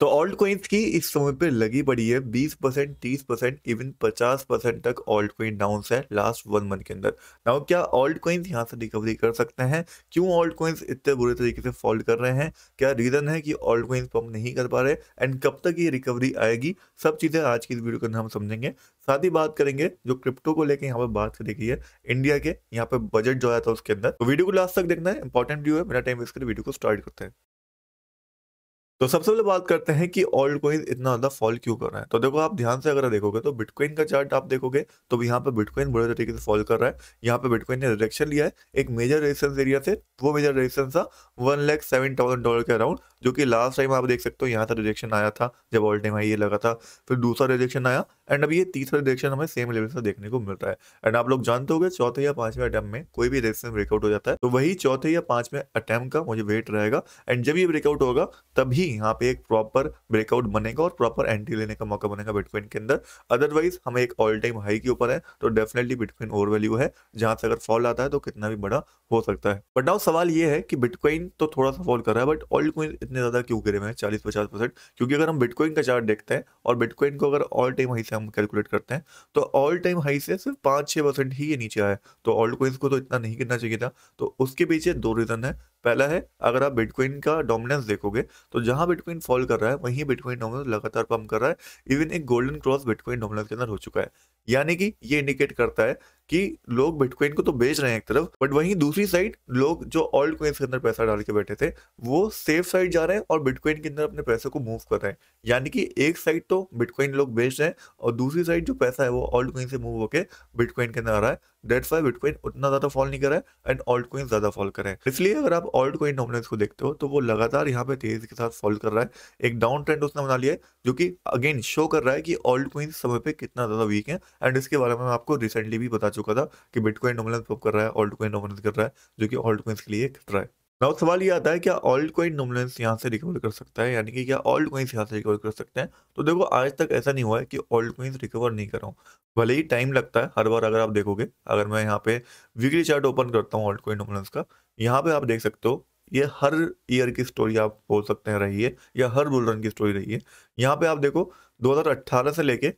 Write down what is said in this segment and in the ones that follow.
तो alt coins की इस समय पे लगी पड़ी है 20%, 30%, इवन 50% तक ऑल्ट कॉइन डाउन है लास्ट 1 मंथ के अंदर। नाउ क्या ऑल्ट कॉइन्स यहाँ से रिकवरी कर सकते हैं? क्यों ऑल्ट कॉइन्स इतने बुरे तरीके से फॉल कर रहे हैं? क्या रीजन है कि ऑल्ट कॉइन्स पंप नहीं कर पा रहे एंड कब तक ये रिकवरी आएगी? सब चीजें आज की इस वीडियो के अंदर हम समझेंगे। साथ ही बात करेंगे जो क्रिप्टो को लेकर यहाँ पे बात करी गई है, इंडिया के यहाँ पे बजट जो आया था उसके अंदर। तो वीडियो को लास्ट तक देखना है, इंपॉर्टेंट वीडियो है। मेरा टाइम वेस्ट कर वीडियो को स्टार्ट करते हैं। तो सबसे पहले बात करते हैं कि ऑल्ट कॉइन इतना ज्यादा फॉल क्यों कर रहा है। तो देखो, आप ध्यान से अगर देखोगे तो बिटकॉइन का चार्ट आप देखोगे तो यहाँ पे बिटकॉइन बुरे तरीके से फॉल कर रहा है। यहाँ पे बिटकॉइन ने रिजेक्शन लिया है एक मेजर रेजिस्टेंस एरिया से। वो मेजर रेजिस्टेंस था $1,07,000 के अराउंड, जो कि लास्ट टाइम आप देख सकते हो यहाँ था रिजेक्शन आया था जब ऑल टाइम हाई ये लगा था। फिर दूसरा रिजेक्शन आया एंड अब ये तीसरा रिजेक्शन हमें सेम लेवल से देखने को मिल रहा है। एंड आप लोग जानते होंगे चौथे या पांचवें अटेम्प्ट में कोई भी रेजिस्टेंस ब्रेकआउट हो जाता है तो वही चौथे या पांचवें अटेम्प्ट का मुझे वेट रहेगा। एंड जब ये ब्रेकआउट होगा तभी यहाँ पे एक प्रॉपर ब्रेकआउट बनेगा और प्रॉपर एंट्री लेने का मौका बनेगा बिटकॉइन के अंदर। अदरवाइज हमें एक ऑल टाइम हाई के ऊपर है तो डेफिनेटली बिटकॉइन ओवर वैल्यू है, जहां से अगर फॉल आता है तो कितना भी बड़ा हो सकता है। बट नाउ सवाल ये है कि बिटकॉइन तो थोड़ा सा फॉल कर रहा है बट ऑल्ट कॉइन इतने ज्यादा क्यों गिरे हुए हैं 40-50%? क्योंकि अगर हम बिटकॉइन का चार्ट देखते हैं और बिटकॉइन को अगर ऑल टाइम हाई से हम कैलकुलेट करते हैं तो ऑल टाइम हाई से सिर्फ 5-6% ही ये नीचे आया है। तो ऑल्ट कॉइन्स को तो इतना नहीं गिरना चाहिए था। तो उसके पीछे दो रीजन है। पहला है, अगर आप बिटकॉइन का डोमिनेंस देखोगे तो जहां बिटकॉइन फॉल कर रहा है वहीं बिटकॉइन डोमिनेंस लगातार पंप कर रहा है। इवन एक गोल्डन क्रॉस बिटकॉइन डोमिनेंस के अंदर हो चुका है। यानी कि ये इंडिकेट करता है कि लोग बिटकॉइन को तो बेच रहे हैं एक तरफ, बट वहीं दूसरी साइड लोग जो ऑल्ट कॉइन्स के अंदर पैसा डाल के बैठे थे वो सेफ साइड जा रहे हैं और बिटकॉइन के अंदर अपने पैसे को मूव कर रहे हैं। यानी कि एक साइड तो बिटकॉइन लोग बेच रहे हैं और दूसरी साइड जो पैसा है वो ऑल्ट कॉइन से मूव होकर बिटकॉइन के अंदर आ रहा है। डेट्स व्हाई बिटकॉइन उतना ज्यादा फॉल नहीं कर रहा है एंड ऑल्ट कॉइन ज्यादा फॉल कर रहे हैं। इसलिए अगर आप ऑल्ट कॉइन डोमिनेंस को देखते हो तो वो लगातार यहाँ पे तेजी के साथ फॉल कर रहा है। एक डाउन ट्रेंड उसने बना लिया है जो कि अगेन शो कर रहा है कि ऑल्ट कॉइन समय पे कितना ज्यादा वीक है। एंड इसके बारे में मैं आपको रिसेंटली भी बता चुका था कि बिटकॉइन डोमिनेंस पॉप कर रहा है, ऑल्ट कॉइन डोमिनेंस कर रहा है, जो कि ऑल्ट कॉइन्स के लिए खतरा है। नाउ सवाल ये आता है, क्या ऑल्ट कॉइन डोमिनेंस यहाँ से रिकवर कर सकता है? यानी कि क्या ऑल्ट कॉइन्स यहाँ से रिकवर कर सकते हैं? तो देखो, आज तक ऐसा नहीं हुआ है कि ऑल्ट कॉइन्स रिकवर नहीं कर रहा हूँ। भले ही टाइम लगता है हर बार। अगर आप देखोगे, अगर मैं यहाँ पे वीकली चार्ट ओपन करता हूँ ऑल्ट कॉइन डोमिनेंस का, यहाँ पे आप देख सकते हो ये हर ईयर की स्टोरी आप बोल सकते हैं रही है या हर बुल रन की स्टोरी रही है। यहाँ पे आप देखो 2018 से लेके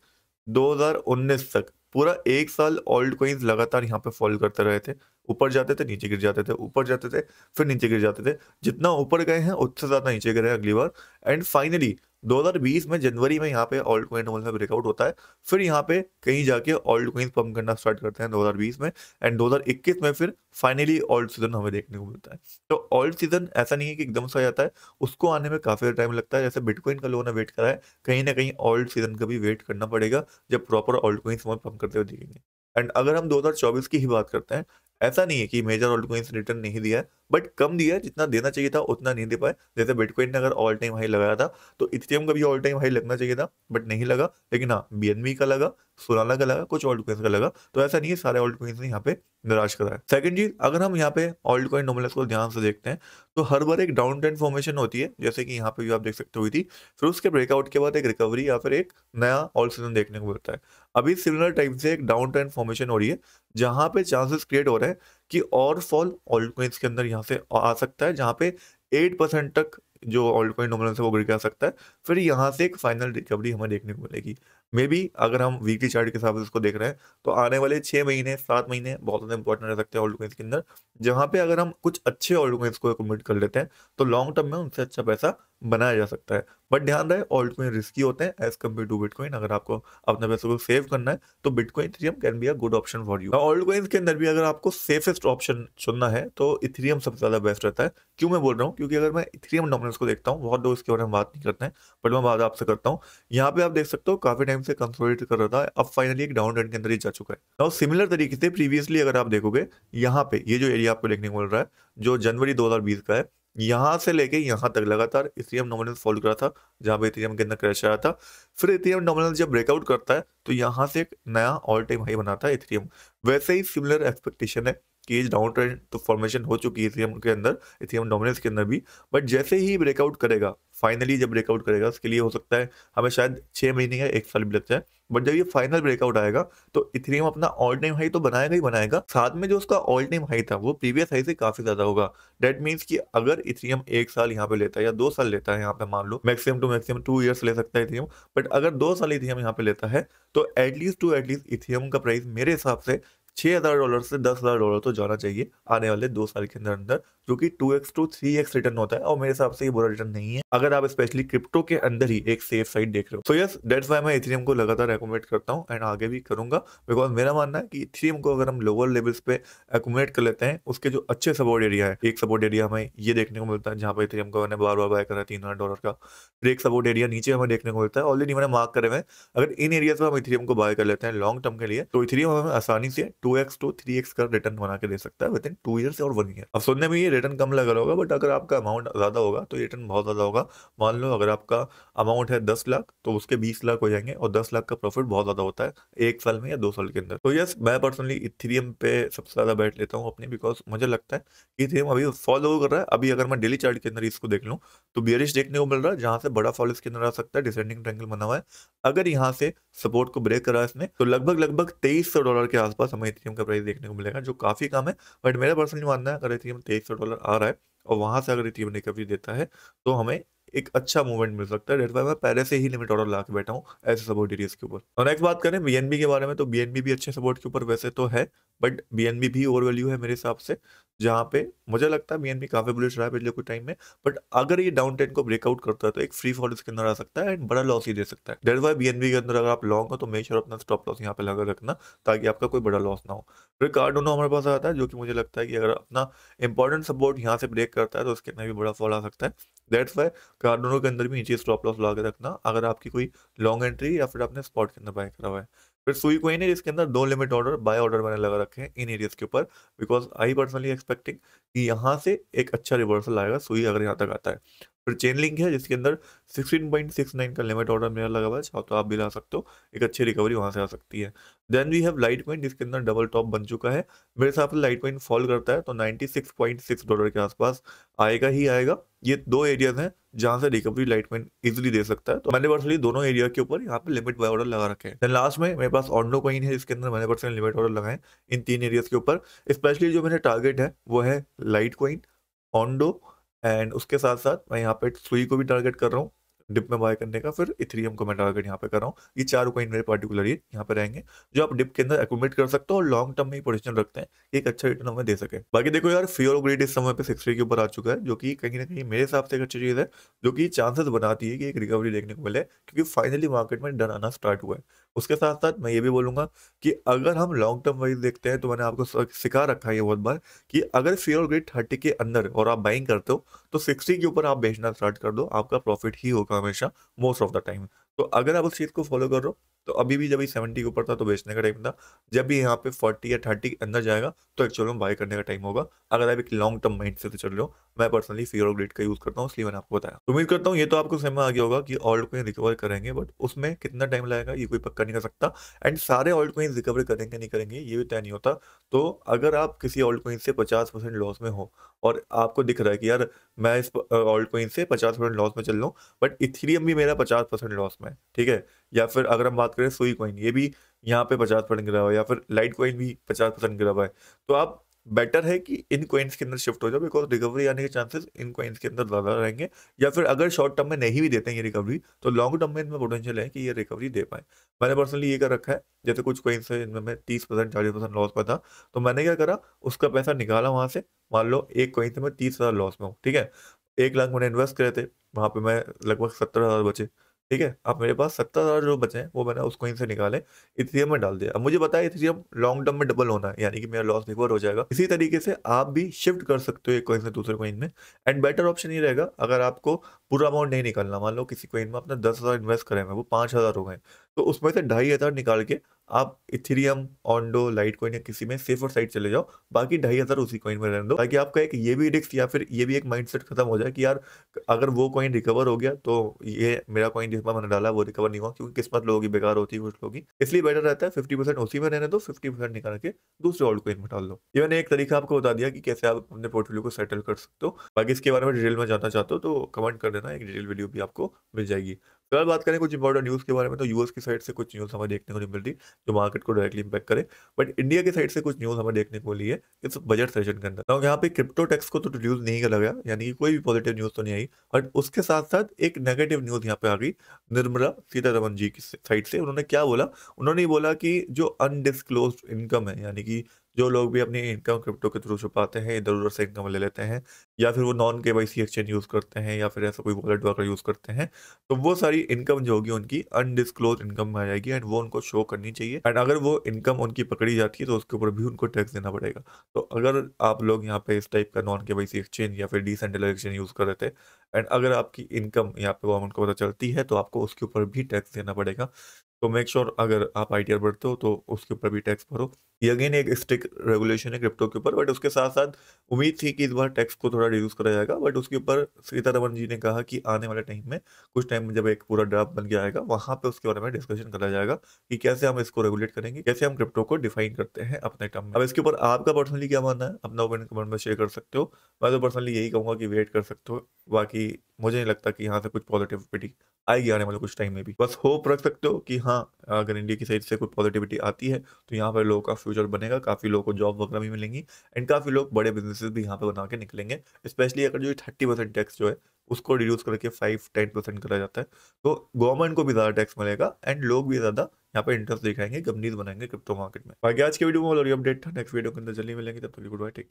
2019 तक पूरा एक साल ऑल्ट कॉइन्स लगातार यहाँ पे फॉल करते रहे थे। ऊपर जाते थे, नीचे गिर जाते थे, ऊपर जाते थे, फिर नीचे गिर जाते थे। जितना ऊपर गए हैं उससे ज्यादा नीचे गिरे अगली बार। एंड फाइनली 2020 में जनवरी में यहाँ पे ऑल्ट कॉइन में ब्रेकआउट होता है। फिर यहाँ पे कहीं जाके ऑल्ट कॉइन पंप करना स्टार्ट करते हैं 2020 में। एंड 2021 में फिर फाइनली ऑल्ट सीजन हमें देखने को मिलता है। तो ऑल्ट सीजन ऐसा नहीं है कि एकदम से आ जाता है, उसको आने में काफी टाइम लगता है। जैसे बिटकॉइन का लोगों ने वेट करा है, कहीं ना कहीं ऑल्ट सीजन का भी वेट करना पड़ेगा जब प्रॉपर ऑल्ट कॉइन्स हमें पंप करते हुए दिखेंगे। एंड अगर हम 2024 की ही बात करते हैं, ऐसा नहीं है कि मेजर ऑल्ट कॉइन्स रिटर्न नहीं दिया है, बट कम दिया है। जितना देना चाहिए था उतना नहीं दे पाए। जैसे बिटकॉइन ने अगर ऑल टाइम हाई लगाया था तो इथेरियम का भी ऑल टाइम हाई लगना चाहिए था, बट नहीं लगा। लेकिन हाँ, बीएनबी का लगा, सोलाना का लगा, कुछ ऑल्ट कॉइन्स का लगा। तो ऐसा नहीं है सारे ऑल्ट कॉइन्स ने यहाँ पे निराश करा है। सेकंड चीज, अगर हम यहाँ पे ऑल्ट कॉइन डोमिनेंस को ध्यान से देखते हैं तो हर बार एक डाउन ट्रेंड फॉर्मेशन होती है, जैसे कि यहाँ पे भी आप देख सकते हुई थी। फिर उसके ब्रेकआउट के बाद एक रिकवरी या फिर एक नया ऑल्ट सीजन देखने को मिलता है। अभी सिमिलर टाइप से एक डाउन ट्रेंड फॉर्मेशन हो रही है जहां पे चांसेस क्रिएट हो रहे हैं कि और फॉल ऑल्ट कॉइन्स के अंदर यहाँ से आ सकता है, जहां पे 8% तक जो ऑल्ट कॉइन डोमिनेंस है वो गिर जा सकता है। फिर यहाँ से एक फाइनल रिकवरी हमें देखने को मिलेगी। मे बी अगर हम वीकली चार्ट के हिसाब से इसको देख रहे हैं तो आने वाले 6 महीने 7 महीने बहुत ज़्यादा इंपॉर्टेंट रह सकते हैं ऑल्ट कॉइन्स के अंदर, जहाँ पे अगर हम कुछ अच्छे ऑल्ट कॉइन्स को कमिट कर लेते हैं तो लॉन्ग टर्म में उनसे अच्छा पैसा बनाया जा सकता है। बट ध्यान रहे, ऑल्ट कॉइन रिस्की होते हैं एज कम्पेयर टू बिटकॉइन। अगर आपको अपने पैसों को सेव करना है तो bitcoin Ethereum can be a good option for you. Alt coins के अंदर भी अगर आपको सेफेस्ट ऑप्शन चुनना है तो इथेरियम सबसे ज्यादा बेस्ट रहता है। क्यों मैं बोल रहा हूँ? क्योंकि अगर मैं इथेरियम डोमिनेंस को देखता हूँ, बहुत लोग इसके बारे में बात नहीं करते हैं, बट मैं बात आपसे करता हूँ। यहाँ पे आप देख सकते हो काफी टाइम से कंसोलिडेट कर रहा था, अब फाइनली एक डाउन ट्रेंड के अंदर ही जा चुका है। और सिमिलर तरीके से प्रीवियसली अगर आप देखोगे, यहाँ पे ये जो एरिया आपको देखने को मिल रहा है जो जनवरी 2020 का है, यहाँ से लेके यहाँ तक लगातार इथेरियम डोमिनेंस फॉलो करा था, जहाँ पे इथेरियम के अंदर क्रैश आया था। फिर इथेरियम डोमिनेंस जब ब्रेकआउट करता है तो यहाँ से एक नया ऑल टाइम हाई बनाता है इथेरियम। वैसे ही सिमिलर एक्सपेक्टेशन है कि इस डाउन ट्रेंड तो फॉर्मेशन हो चुकी है इथेरियम के अंदर, इथेरियम डोमिनेंस के अंदर भी। बट जैसे ही ब्रेकआउट करेगा, फाइनली जब ब्रेकआउट करेगा, उसके लिए हो सकता है हमें शायद 6 महीने या 1 साल भी लग जाए। बट जब ये फाइनल ब्रेकआउट आएगा तो इथेरियम अपना ऑल टाइम हाई तो बनाएगा ही बनाएगा, साथ में जो उसका ऑल टाइम हाई था वो प्रीवियस हाई से काफी ज्यादा होगा। डेट मीन्स कि अगर इथेरियम 1 साल यहाँ पे लेता है या 2 साल लेता है, यहाँ पे मान लो मैक्सिमम टू मैक्सिमम 2 ईयर्स ले सकता है इथेरियम, बट अगर 2 साल इथेरियम यहाँ पे लेता है तो एटलीस्ट इथेरियम का प्राइस मेरे हिसाब से $6,000 से $10,000 तो जाना चाहिए आने वाले 2 साल के अंदर अंदर, जो कि 2x टू 3x रिटर्न होता है, और मेरे हिसाब से ये बुरा रिटर्न नहीं है अगर आप स्पेशली क्रिप्टो के अंदर ही एक सेफ साइड देख रहे हो। सो यस, दैट्स व्हाई मैं इथेरियम को लगातार रेकमेंड करता हूँ एंड आगे भी करूंगा, बिकॉज मेरा मानना है कि इथेरियम को अगर हम लोअर लेवल्स पे एकोमोडेट कर लेते हैं, उसके जो अच्छे सपोर्ट एरिया है, एक सपोर्ट एरिया हमें ये देखने को मिलता है जहाँ पर इथेरियम को मैंने बार बार बाय करा है $300 का, फिर एक सपोर्ट एरिया नीचे हमें देखने को मिलता है, ऑलरेडी मैंने मार्क करे हुए हैं। अगर इन एरिया से हम इथेरियम को बाय कर लेते हैं लॉन्ग टर्म के लिए, तो इथेरियम हमें आसानी से 2x टू 3x का रिटर्न बना के दे सकता है विद इन 2 ईयर्स और 1 ईयर। अब सुनने में ये रिटर्न कम लग रहा होगा, बट अगर आपका अमाउंट ज्यादा होगा तो ये रिटर्न बहुत ज्यादा होगा। मान लो अगर आपका अमाउंट है 10 लाख, तो उसके 20 लाख हो जाएंगे, और 10 लाख का प्रॉफिट बहुत ज्यादा होता है 1 साल में या 2 साल के अंदर। तो यस, मैं पर्सनली इथेरियम पे सबसे ज्यादा बैठ लेता हूँ अपनी, बिकॉज मुझे लगता है कि इथेरियम अभी फॉलो कर रहा है। अभी अगर मैं डेली चार्ट के अंदर इसको देख लूँ तो बियरिश देखने को मिल रहा है, जहां से बड़ा फॉल इसके अंदर आ सकता है, डिसेंडिंग ट्रायंगल बना हुआ है। अगर यहाँ से सपोर्ट को ब्रेक करा इसने, तो लगभग लगभग $2300 के आसपास हमें इथेरियम का प्राइस देखने को मिलेगा, जो काफी कम है। बट मेरा पर्सनली मानना है अगर इथेरियम $2300 आ रहा है और वहां से अगर इथेरियम रिकवरी देता है तो हमें एक अच्छा मूवमेंट मिल सकता है। डेट मैं पहले से ही लिमिट ऑर्डर ला के बैठा हूँ ऐसे सपोर्ट एरियाज के ऊपर। और नेक्स्ट बात करें बीएनबी के बारे में, तो बीएनबी भी अच्छे सपोर्ट के ऊपर वैसे तो है, बट बीएनबी भी ओवर वैल्यू है मेरे हिसाब से, जहाँ पे मुझे लगता है बीएनबी काफी बुलिश रहा है पिछले कुछ टाइम में। बट अगर ये डाउन ट्रेंड को ब्रेकआउट करता है तो एक फ्री फॉल इसके अंदर आ सकता है एंड बड़ा लॉस ही दे सकता है। डेट वाई बीएनबी के अंदर अगर आप लॉन्ग हो तो मेक श्योर अपना स्टॉप लॉस यहाँ पे लगा रखना, ताकि आपका कोई बड़ा लॉस ना हो। फिर कार्डोनो हमारे पास आता है, जो कि मुझे लगता है कि अगर अपना इंपॉर्टेंट सपोर्ट यहाँ से ब्रेक करता है तो उसके अंदर भी बड़ा फॉल आ सकता है। दैट्स वाई कार्डोनो के अंदर भी नीचे स्टॉप लॉस लगा के रखना अगर आपकी कोई लॉन्ग एंट्री या फिर आपने स्पॉट के अंदर बाय करा हुआ है। फिर सुई कोइन है जिसके अंदर 2 लिमिट ऑर्डर बाय ऑर्डर मैंने लगा रखे हैं इन एरियाज के ऊपर, बिकॉज आई पर्सनली एक्सपेक्टिंग कि यहाँ से एक अच्छा रिवर्सल आएगा सुई अगर यहाँ तक आता है। फिर चेन लिंक है जिसके अंदर 16.69 का लिमिट ऑर्डर मेरा लगा हुआ है, चाहो तो आप भी ला सकते हो, एक अच्छी रिकवरी वहां से आ सकती है। Then we have light coin जिसके अंदर डबल टॉप बन चुका है। मेरे हिसाब से लाइट कॉइन फॉल करता है तो $96.6 के आसपास आएगा ही आएगा। ये दो एरियाज हैं जहां से रिकवरी लाइट कॉइन इजिली दे सकता है, तो मैंने पर्सनली दोनों एरिया के ऊपर यहाँ पे लिमिट बाय ऑर्डर लगा रखे हैं। देन लास्ट में मेरे पास ऑन्डो कॉइन है जिसके अंदर मैंने पर्सनली लिमिट ऑर्डर लगाए इन 3 एरियाज के ऊपर। स्पेशली जो मेरा टारगेट है वो है लाइट कॉइन, ऑन्डो, एंड उसके साथ साथ मैं यहाँ पे सुई को भी टारगेट कर रहा हूँ डिप में बाय करने का, फिर इथेरियम को मैं टारगेट यहाँ पे कर रहा हूँ। ये चारों कॉइन मेरे पार्टिकुलरली यहाँ पे रहेंगे जो आप डिप के अंदर एकोमोडेट कर सकते हो और लॉन्ग टर्म में ही पोजीशन रखते हैं कि एक अच्छा रिटर्न हमें दे सके। बाकी देखो यार, फियर ऑफ ग्रीड इस समय पे 60 के ऊपर आ चुका है, जो कि कहीं ना कहीं मेरे हिसाब से एक अच्छी चीज है, जो कि चांसेस बनाती है कि एक रिकवरी देखने को मिले, क्योंकि फाइनली मार्केट में डर आना स्टार्ट हुआ है। उसके साथ साथ मैं ये भी बोलूंगा कि अगर हम लॉन्ग टर्म वाइज देखते हैं तो मैंने आपको सिखा रखा है ये बहुत बार कि अगर फियर ग्रेड 30 के अंदर और आप बाइंग करते हो तो 60 के ऊपर आप बेचना स्टार्ट कर दो, आपका प्रॉफिट ही होगा हमेशा मोस्ट ऑफ द टाइम। तो अगर आप उस चीज को फॉलो कर रहे हो तो अभी भी जब ये 70 के ऊपर था तो बेचने का टाइम था, जब भी यहाँ पे 40 या 30 के अंदर जाएगा तो एक्चुअल में बाय करने का टाइम होगा, अगर आप एक लॉन्ग टर्म माइंड से चल रहे हो। मैं पर्सनली फियर ऑफ ग्रेड का यूज करता हूँ, इसलिए मैंने आपको बताया। तो उम्मीद करता हूँ ये तो आपको समझ में आ गया होगा कि ऑल्ट कॉइन रिकवर करेंगे, बट उसमें कितना टाइम लगेगा ये कोई पक्का नहीं कर सकता, एंड सारे ऑल्ट कॉइन रिकवर करेंगे नहीं करेंगे ये भी तय नहीं होता। तो अगर आप किसी ऑल्ट कॉइन से 50% लॉस में हो और आपको दिख रहा है कि यार मैं इस ऑल्ट कॉइन से 50% लॉस में चल रहा हूँ, बट इथेरियम भी मेरा 50% लॉस में है, ठीक है, या फिर अगर हम बात करें सुई कॉइन, ये भी यहाँ पे 50% गिरा हुआ है, या फिर लाइट कॉइन भी 50% गिरा हुआ है, तो आप बेटर है कि इन कॉइन्स के अंदर शिफ्ट हो जाओ, बिकॉज रिकवरी आने के चांसेस इन कॉइन्स के अंदर ज्यादा रहेंगे। या फिर अगर शॉर्ट टर्म में नहीं भी देते हैं ये रिकवरी तो लॉन्ग टर्म में इनमें पोटेंशियल है कि ये रिकवरी दे पाए। मैंने पर्सनली ये कर रखा है, जैसे कुछ कॉइन्स है इनमें मैं 30% 40% लॉस में था, तो मैंने क्या करा, उसका पैसा निकाला वहां से। मान लो एक कॉइन से मैं 30,000 लॉस में हूँ, ठीक है, 1 लाख मैंने इन्वेस्ट करे थे, वहां पे मैं लगभग 70,000 बचे, ठीक है। अब मेरे पास 70,000 जो बचे हैं वो मैंने उस कॉइन से निकाले, इथेरियम में डाल दिया। अब मुझे पता है इथेरियम लॉन्ग टर्म में डबल होना है, यानी कि मेरा लॉस रिकवर हो जाएगा। इसी तरीके से आप भी शिफ्ट कर सकते हो एक कॉइन से दूसरे कॉइन में, एंड बेटर ऑप्शन ये रहेगा अगर आपको पूरा अमाउंट नहीं निकालना। मान लो किसी कॉइन में आपने 10,000 इन्वेस्ट करे हैं, वो 5,000 हो गए, तो उसमें से 2,500 निकाल के आप इथेरियम, ऑन्डो, लाइट कॉइन या किसी में सेफर साइड चले जाओ, बाकी 2,500 उसी कॉइन में रहने दो, ताकि आपका एक ये भी रिस्क या फिर ये भी एक माइंडसेट खत्म हो जाए कि यार अगर वो कॉइन रिकवर हो गया तो ये मेरा कॉइन जिसमें मैंने डाला वो रिकवर नहीं हुआ, क्योंकि किस्मत लोगों की बेकार होती है कुछ लोगों की। इसलिए बेटर रहता है 50% उसी में रहने दो, 50% निकाल के दूसरे ऑल्ट कॉइन में डाल दो। ये मैंने एक तरीका आपको बता दिया कि कैसे आप अपने पोर्टफोलियो को सेटल कर सकते हो। बाकी इसके बारे में डिटेल में जानना चाहते हो तो कमेंट कर देना, एक डिटेल वीडियो भी आपको मिल जाएगी। अगर बात करें कुछ इंपॉर्टेंट न्यूज़ के बारे में, तो यूएस की साइड से कुछ न्यूज़ हमें देखने को नहीं मिल रही जो मार्केट को डायरेक्टली इम्पैक्ट करे। बट इंडिया की साइड से कुछ न्यूज़ हमें देखने को मिली है इस बजट सेशन के अंदर। तो यहाँ पे क्रिप्टो टैक्स को तो इंट्रोड्यूस नहीं करा गया, यानी कि कोई भी पॉजिटिव न्यूज़ तो नहीं आई। बट उसके साथ साथ एक नेगेटिव न्यूज़ यहाँ पे आ गई निर्मला सीतारमन जी की साइड से। उन्होंने क्या बोला, उन्होंने ये बोला कि जो अनडिस्क्लोज्ड इनकम है, यानी कि जो लोग भी अपनी इनकम क्रिप्टो के थ्रू छुपाते हैं, इधर उधर से इनकम ले लेते हैं, या फिर वो नॉन केवाईसी एक्सचेंज यूज़ करते हैं, या फिर ऐसा कोई वॉलेट वगैरह यूज़ करते हैं, तो वो सारी इनकम जो होगी उनकी अनडिस्क्लोज इनकम में आ जाएगी एंड वो उनको शो करनी चाहिए। एंड अगर वो इनकम उनकी पकड़ी जाती है तो उसके ऊपर भी उनको टैक्स देना पड़ेगा। तो अगर आप लोग यहाँ पे इस टाइप का नॉन केवाईसी एक्सचेंज या फिर डिसेंट्रलाइज्ड एक्सचेंज यूज़ कर रहे थे, एंड अगर आपकी इनकम यहाँ पे गवर्नमेंट को पता चलती है, तो आपको उसके ऊपर भी टैक्स देना पड़ेगा। तो मेक श्योर अगर आप आईटीआर भरते हो तो उसके ऊपर भी टैक्स भरो। ये अगेन एक स्ट्रिक्ट रेगुलेशन है क्रिप्टो के ऊपर, बट उसके साथ साथ उम्मीद थी कि इस बार टैक्स को थोड़ा रिड्यूस करा जाएगा। बट उसके ऊपर सीतारमन जी ने कहा कि आने वाले टाइम में, कुछ टाइम में जब एक पूरा ड्राफ्ट बन के आएगा, वहाँ पे उसके बारे में डिस्कशन करा जाएगा कि कैसे हम इसको रेगुलेट करेंगे, कैसे हम क्रिप्टो को डिफाइन करते हैं अपने टर्म में। अब इसके ऊपर आपका पर्सनली क्या मानना है, अपना ओपिनियन कमेंट में शेयर कर सकते हो। मैं तो पर्सनली यही कहूँगा कि वेट कर सकते हो। बाकी मुझे नहीं लगता कि यहाँ से कुछ पॉजिटिविटी आएगी आने वाले कुछ टाइम में भी। बस होप रख सकते हो कि हाँ, अगर इंडिया की साइड से कोई पॉजिटिविटी आती है तो यहाँ पर लोगों का फ्यूचर बनेगा, काफ़ी लोगों को जॉब वगैरह भी मिलेंगी, एंड काफ़ी लोग बड़े बिजनेसेस भी यहाँ पे बना के निकलेंगे। स्पेशली अगर जो 30% टैक्स जो है उसको रिड्यूस करके 5-10% करा जाता है, तो गवर्नमेंट को भी ज़्यादा टैक्स मिलेगा एंड लोग भी ज़्यादा यहाँ पे इंटरेस्ट दिखाएंगे, कंपनीज बनाएंगे क्रिप्टो मार्केट में। बाकी आज के वीडियो में और अपडेट था, नेक्स्ट वीडियो के अंदर जल्दी मिलेंगे, तब तक गुड बाय, टेक केयर।